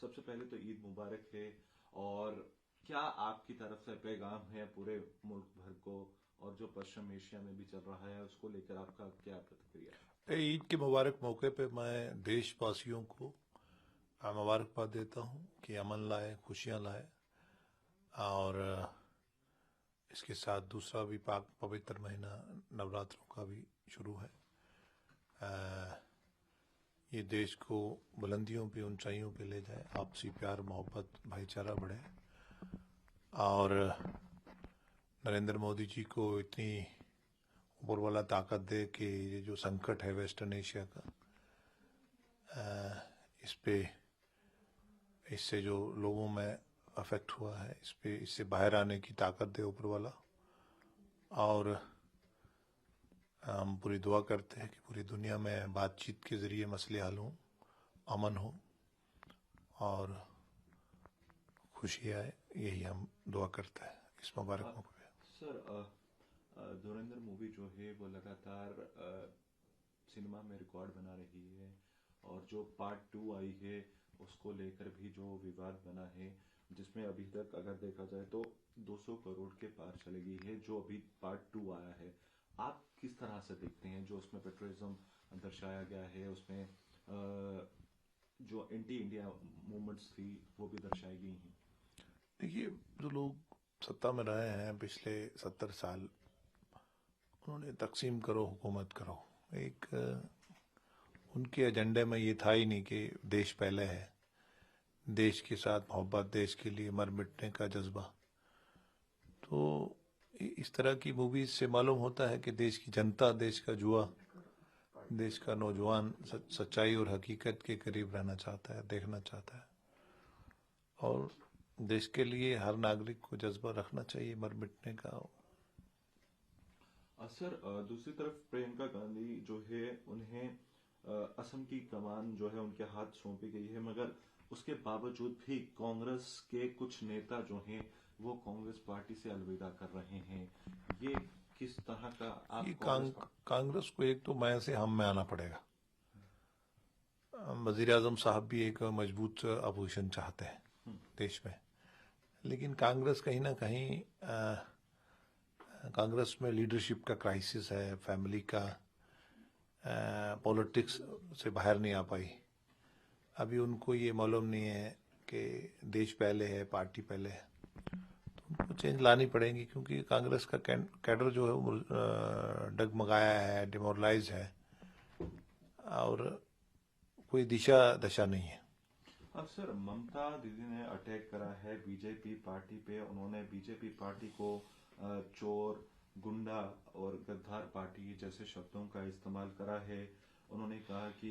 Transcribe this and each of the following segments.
सबसे पहले तो ईद मुबारक है। और क्या आपकी तरफ से पैगाम है पूरे मुल्क भर को, और जो पश्चिम एशिया में भी चल रहा है उसको लेकर आपका क्या प्रतिक्रिया है? ईद के मुबारक मौके पे मैं देशवासियों को मुबारकबाद देता हूँ कि अमन लाए, खुशियाँ लाए। और इसके साथ दूसरा भी पाक पवित्र महीना नवरात्रों का भी शुरू है। ये देश को बुलंदियों पे, ऊंचाइयों पे ले जाए, आपसी प्यार, मोहब्बत, भाईचारा बढ़े। और नरेंद्र मोदी जी को इतनी ऊपर वाला ताकत दे कि ये जो संकट है वेस्टर्न एशिया का, इस पे, इससे जो लोगों में अफेक्ट हुआ है, इस पे, इससे बाहर आने की ताकत दे ऊपर वाला। और हम पूरी दुआ करते हैं कि पूरी दुनिया में बातचीत के जरिए मसले हल हों, अमन हो और खुशी आए। यही हम दुआ करते हैं इस मुबारक मौके पे। सर, धुरंधर मूवी जो है वो लगातार सिनेमा में रिकॉर्ड बना रही है, और जो पार्ट 2 आई है उसको लेकर भी जो विवाद बना है, जिसमें अभी तक अगर देखा जाए तो 200 करोड़ के पार चली गई है जो अभी पार्ट 2 आया है। आप किस तरह से देखते हैं जो उसमें पेट्रोलिज्म दर्शाया गया है, उसमें जो एंटी इंडिया मूवमेंट्स थी वो भी दर्शाई गई हैं? देखिए, जो लोग सत्ता में रहे हैं पिछले 70 साल, उन्होंने तकसीम करो, हुकूमत करो, एक उनके एजेंडे में ये था ही नहीं कि देश पहले है, देश के साथ मोहब्बत, देश के लिए मर मिटने का जज्बा। तो इस तरह की मूवीज से मालूम होता है कि देश की जनता, देश का जुआ, देश का नौजवान सच्चाई और हकीकत के करीब रहना चाहता है, देखना चाहता है। और देश के लिए हर नागरिक को जज्बा रखना चाहिए मर मिटने का। सर, दूसरी तरफ प्रियंका गांधी जो है उन्हें असम की कमान जो है उनके हाथ सौंपी गई है, मगर उसके बावजूद भी कांग्रेस के कुछ नेता जो हैं वो कांग्रेस पार्टी से अलविदा कर रहे हैं। ये किस तरह का ये आप कांग्रेस कांग्रेस को एक तो मैं से हम में आना पड़ेगा। वजीर आजम साहब भी एक मजबूत अपोजिशन चाहते हैं देश में, लेकिन कांग्रेस कहीं ना कहीं कांग्रेस में लीडरशिप का क्राइसिस है, फैमिली का, पॉलिटिक्स से बाहर नहीं आ पाई। अभी उनको ये मालूम नहीं है कि देश पहले है, पार्टी पहले है। तो उनको चेंज लानी पड़ेगी, क्योंकि कांग्रेस का कैडर जो है वो डगमगाया है, डिमोरलाइज है, और कोई दिशा दशा नहीं है। अब सर, ममता दीदी ने अटैक करा है बीजेपी पार्टी पे। उन्होंने बीजेपी पार्टी को चोर, गुंडा और गद्दार पार्टी जैसे शब्दों का इस्तेमाल करा है। उन्होंने कहा कि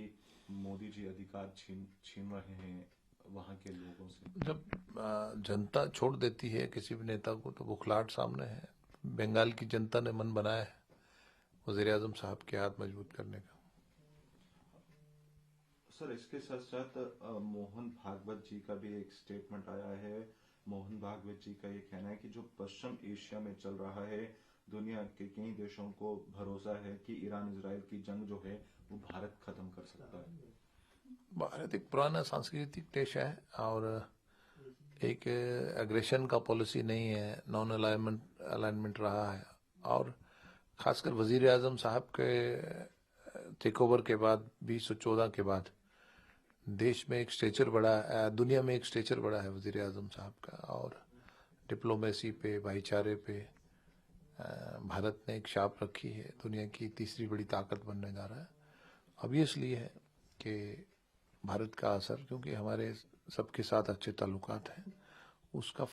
मोदी जी अधिकार छीन रहे हैं वहां के लोगों से। जब जनता छोड़ देती है किसी भी नेता को तो बुखलाहट सामने है। बंगाल की जनता ने मन बनाया है वजीर आजम साहब के हाथ मजबूत करने का। सर, इसके साथ साथ मोहन भागवत जी का भी एक स्टेटमेंट आया है। मोहन भागवत जी का ये कहना है कि जो पश्चिम एशिया में चल रहा है, दुनिया के कई देशों को भरोसा है कि ईरान इजराइल की जंग जो है वो भारत खत्म कर सकता है। भारत एक पुराना सांस्कृतिक देश है और एक एग्रेशन का पॉलिसी नहीं है, नॉन अलाइनमेंट रहा है। और खासकर वजीर आजम साहब के टेक ओवर के बाद 2014 के बाद देश में एक स्टेचर बढ़ा, दुनिया में एक स्टेचर बढ़ा है वजीर आजम साहब का। और डिप्लोमेसी पे, भाईचारे पे भारत ने एक छाप रखी है, दुनिया की तीसरी बड़ी ताकत बनने जा रहा है। ऑब्वियसली है कि भारत का असर, क्योंकि हमारे सबके साथ अच्छे ताल्लुकात हैं, उसका